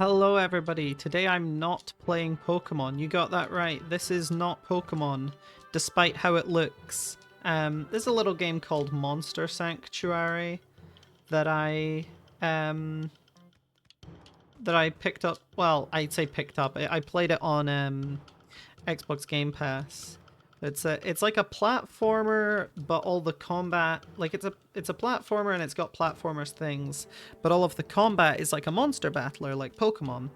Hello everybody, today I'm not playing Pokemon. You got that right, this is not Pokemon, despite how it looks. There's a little game called Monster Sanctuary that um, I picked up, well, I'd say picked up, I played it on Xbox Game Pass. It's like a platformer, but all the combat, like it's a platformer and it's got platformers things, but all of the combat is like a monster battler like Pokemon.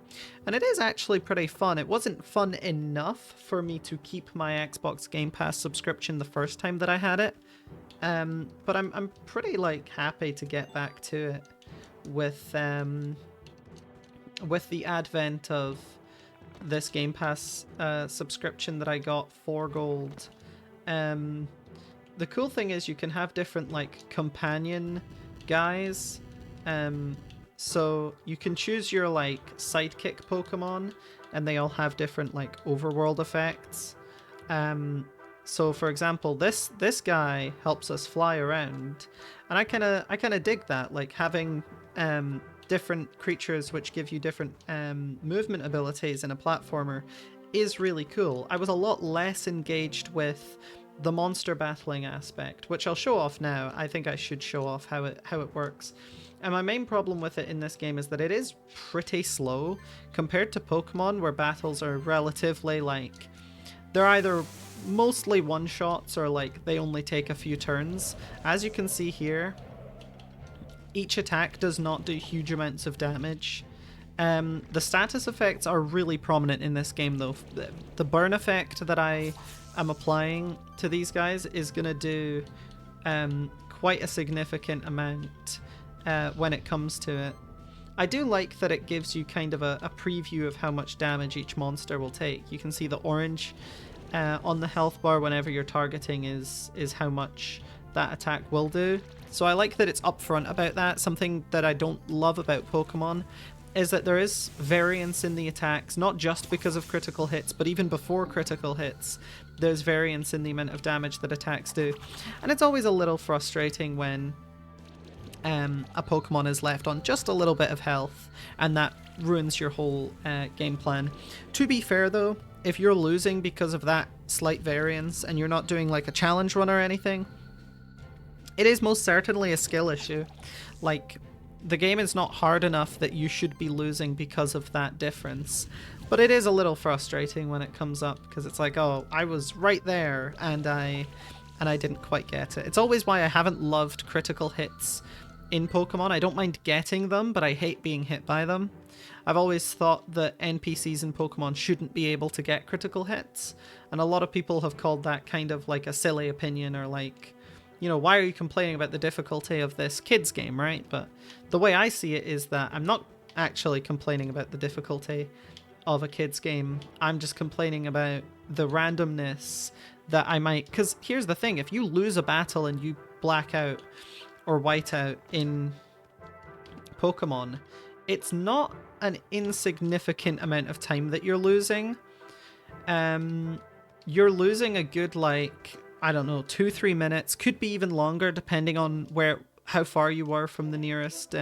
And it is actually pretty fun. It wasn't fun enough for me to keep my Xbox Game Pass subscription the first time that I had it. But I'm pretty like happy to get back to it with the advent of this Game Pass subscription that I got for gold. The cool thing is you can have different like companion guys. So you can choose your like sidekick Pokemon and they all have different like overworld effects. So for example, this guy helps us fly around, and I kind of dig that, like having different creatures which give you different movement abilities in a platformer is really cool. I was a lot less engaged with the monster battling aspect, which I'll show off now. I think I should show off how it works. And my main problem with it in this game is that it is pretty slow compared to Pokemon, where battles are relatively like, they're either mostly one-shots or like they only take a few turns. As you can see here, each attack does not do huge amounts of damage. The status effects are really prominent in this game though. The burn effect that I am applying to these guys is going to do quite a significant amount when it comes to it. I do like that it gives you kind of a preview of how much damage each monster will take. You can see the orange on the health bar whenever you're targeting is how much that attack will do. So I like that it's upfront about that. Something that I don't love about Pokemon is that there is variance in the attacks, not just because of critical hits, but even before critical hits, there's variance in the amount of damage that attacks do. And it's always a little frustrating when a Pokemon is left on just a little bit of health, and that ruins your whole game plan. To be fair though, if you're losing because of that slight variance and you're not doing like a challenge run or anything, it is most certainly a skill issue. Like, the game is not hard enough that you should be losing because of that difference. But it is a little frustrating when it comes up, because it's like, oh, I was right there and I didn't quite get it. It's always why I haven't loved critical hits in Pokemon. I don't mind getting them, but I hate being hit by them. I've always thought that NPCs in Pokemon shouldn't be able to get critical hits, and a lot of people have called that kind of like a silly opinion, or like, you know, why are you complaining about the difficulty of this kids game, right? But the way I see it is that I'm not actually complaining about the difficulty of a kids game. I'm just complaining about the randomness that I might... Because here's the thing, if you lose a battle and you black out or white out in Pokemon, it's not an insignificant amount of time that you're losing. You're losing a good, like, I don't know, 2-3 minutes, could be even longer depending on how far you were from the nearest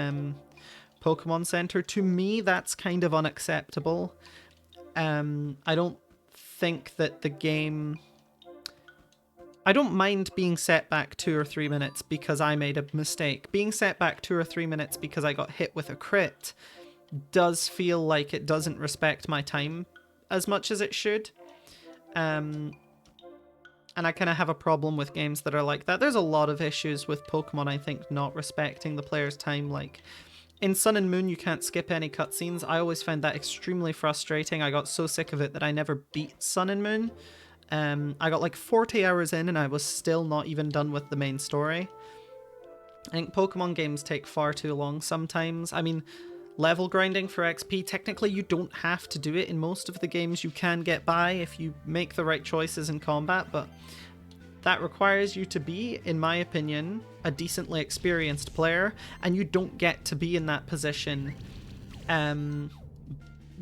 Pokemon Center. To me, that's kind of unacceptable. I don't think that the game... I don't mind being set back 2 or 3 minutes because I made a mistake. Being set back 2 or 3 minutes because I got hit with a crit does feel like it doesn't respect my time as much as it should. And I kind of have a problem with games that are like that. There's a lot of issues with Pokemon, I think, not respecting the player's time. Like, in Sun and Moon, you can't skip any cutscenes. I always found that extremely frustrating. I got so sick of it that I never beat Sun and Moon. I got like 40 hours in and I was still not even done with the main story. I think Pokemon games take far too long sometimes. I mean, level grinding for XP, technically you don't have to do it in most of the games. You can get by if you make the right choices in combat, but that requires you to be, in my opinion, a decently experienced player, and you don't get to be in that position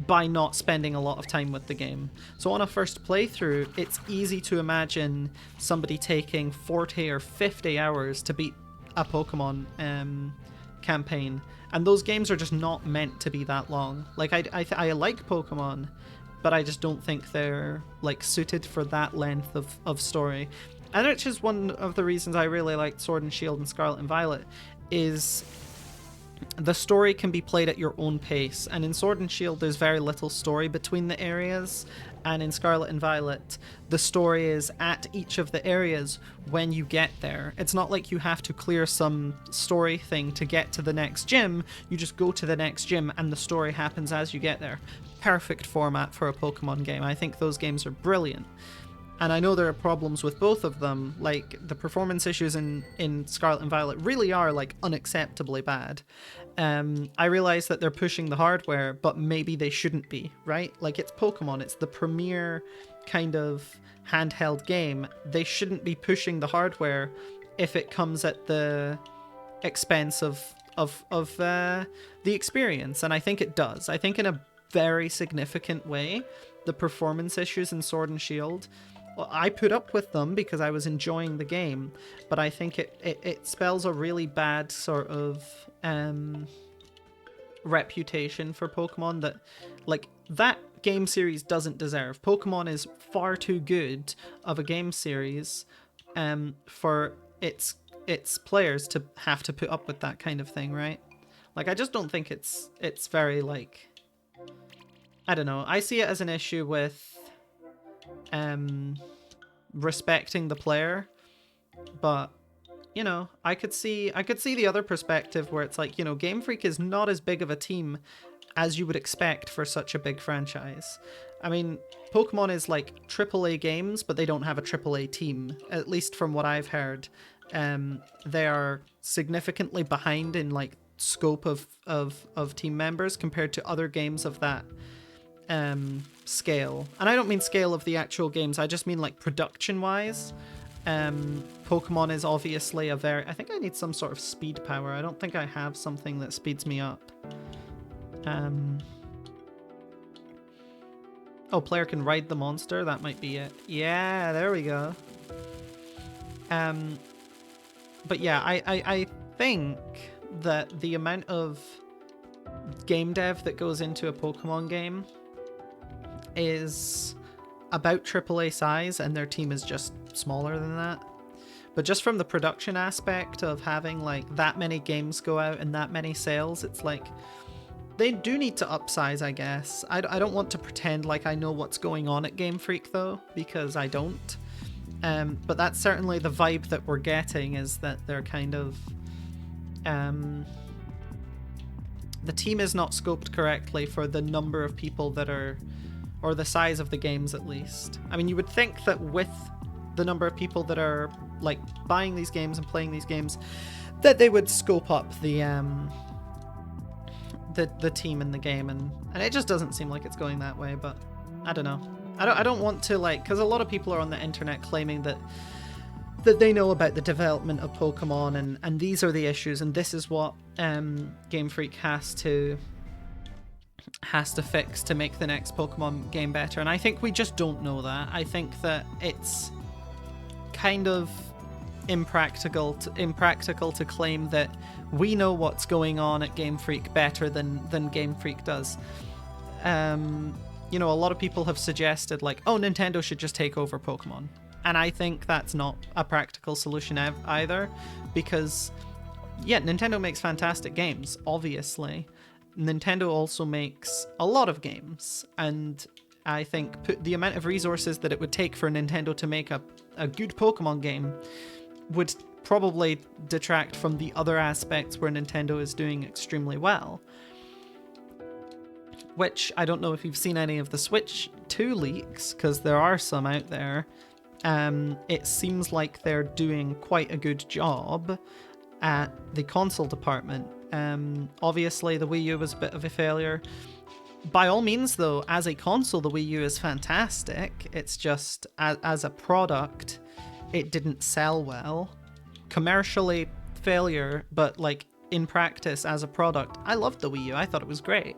by not spending a lot of time with the game. So on a first playthrough, it's easy to imagine somebody taking 40 or 50 hours to beat a Pokemon campaign, and those games are just not meant to be that long. Like I like Pokemon, but I just don't think they're like suited for that length of story. And which is one of the reasons I really liked Sword and Shield and Scarlet and Violet, is the story can be played at your own pace. And in Sword and Shield, there's very little story between the areas. And in Scarlet and Violet, the story is at each of the areas when you get there. It's not like you have to clear some story thing to get to the next gym. You just go to the next gym and the story happens as you get there. Perfect format for a Pokemon game. I think those games are brilliant. And I know there are problems with both of them, like the performance issues in Scarlet and Violet really are like unacceptably bad. I realize that they're pushing the hardware, but maybe they shouldn't be, right? Like, it's Pokemon, it's the premier kind of handheld game. They shouldn't be pushing the hardware if it comes at the expense of the experience, and I think it does. I think in a very significant way, the performance issues in Sword and Shield, well, I put up with them because I was enjoying the game, but I think it spells a really bad sort of reputation for Pokemon that, like, that game series doesn't deserve. Pokemon is far too good of a game series for its players to have to put up with that kind of thing, right? Like, I just don't think it's very, like, I don't know. I see it as an issue with respecting the player, but you know, I could see the other perspective where it's like, you know, Game Freak is not as big of a team as you would expect for such a big franchise. I mean, Pokemon is like AAA games, but they don't have a AAA team, at least from what I've heard. They are significantly behind in like scope of team members compared to other games of that scale. And I don't mean scale of the actual games, I just mean like production wise. Pokemon is obviously a very... I think I need some sort of speed power. I don't think I have something that speeds me up. Oh, player can ride the monster? That might be it. Yeah, there we go. But yeah, I think that the amount of game dev that goes into a Pokemon game is about AAA size, and their team is just smaller than that. But just from the production aspect of having like that many games go out and that many sales, it's like they do need to upsize, I guess. I don't want to pretend like I know what's going on at Game Freak though, because I don't. But that's certainly the vibe that we're getting, is that they're kind of the team is not scoped correctly for the number of people that are, or the size of the games at least. I mean, you would think that with the number of people that are like buying these games and playing these games, that they would scope up the team in the game, and it just doesn't seem like it's going that way. But I don't know. I don't want to, like, because a lot of people are on the internet claiming that they know about the development of Pokemon, and these are the issues, and this is what Game Freak has to fix to make the next Pokemon game better. And I think we just don't know that. I think that it's kind of impractical to claim that we know what's going on at Game Freak better than Game Freak does. You know, a lot of people have suggested like, oh, Nintendo should just take over Pokemon. And I think that's not a practical solution either, because yeah, Nintendo makes fantastic games, obviously. Nintendo also makes a lot of games, and I think the amount of resources that it would take for Nintendo to make a good Pokemon game would probably detract from the other aspects where Nintendo is doing extremely well. Which, I don't know if you've seen any of the Switch 2 leaks, because there are some out there. It seems like they're doing quite a good job at the console department. Obviously, the Wii U was a bit of a failure. By all means, though, as a console, the Wii U is fantastic. It's just, as a product, it didn't sell well. Commercially, failure, but like in practice, as a product, I loved the Wii U. I thought it was great.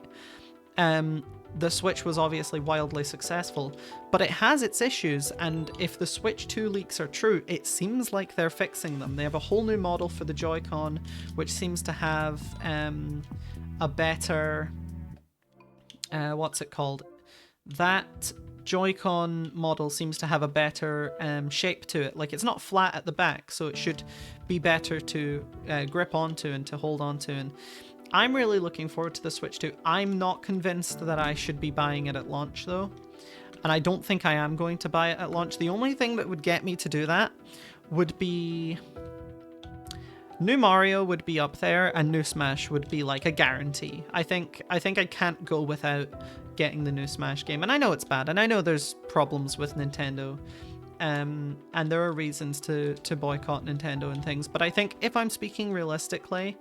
The Switch was obviously wildly successful, but it has its issues, and if the Switch 2 leaks are true, it seems like they're fixing them. They have a whole new model for the Joy-Con, which seems to have a better... what's it called? That Joy-Con model seems to have a better shape to it. Like, it's not flat at the back, so it should be better to grip onto and to hold onto, and I'm really looking forward to the Switch 2. I'm not convinced that I should be buying it at launch, though. And I don't think I am going to buy it at launch. The only thing that would get me to do that would be... New Mario would be up there, and New Smash would be like a guarantee. I think I can't go without getting the New Smash game. And I know it's bad, and I know there's problems with Nintendo. And there are reasons to boycott Nintendo and things. But I think if I'm speaking realistically...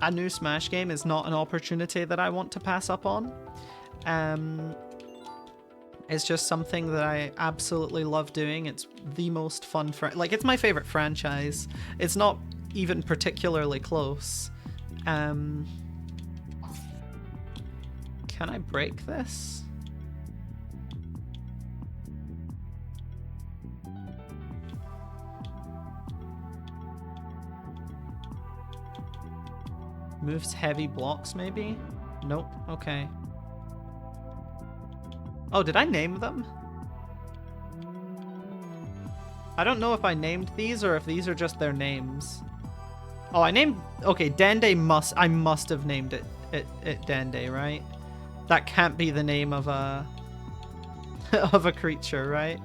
a new Smash game is not an opportunity that I want to pass up on. It's just something that I absolutely love doing. It's the most fun like, it's my favorite franchise. It's not even particularly close. Can I break this? Moves heavy blocks, maybe? Nope. Okay. Oh, did I name them? I don't know if I named these or if these are just their names. Oh, I named... Okay, Dende must... I must have named it Dende, right? That can't be the name of a... of a creature, right?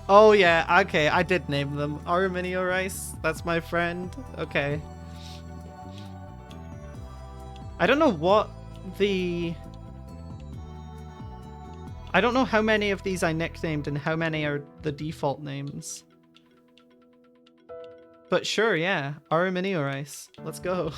Oh, yeah. Okay, I did name them. Aruminio Rice. That's my friend. Okay. I don't know what the... I don't know how many of these I nicknamed and how many are the default names. But sure, yeah. Aruminio Rice. Let's go.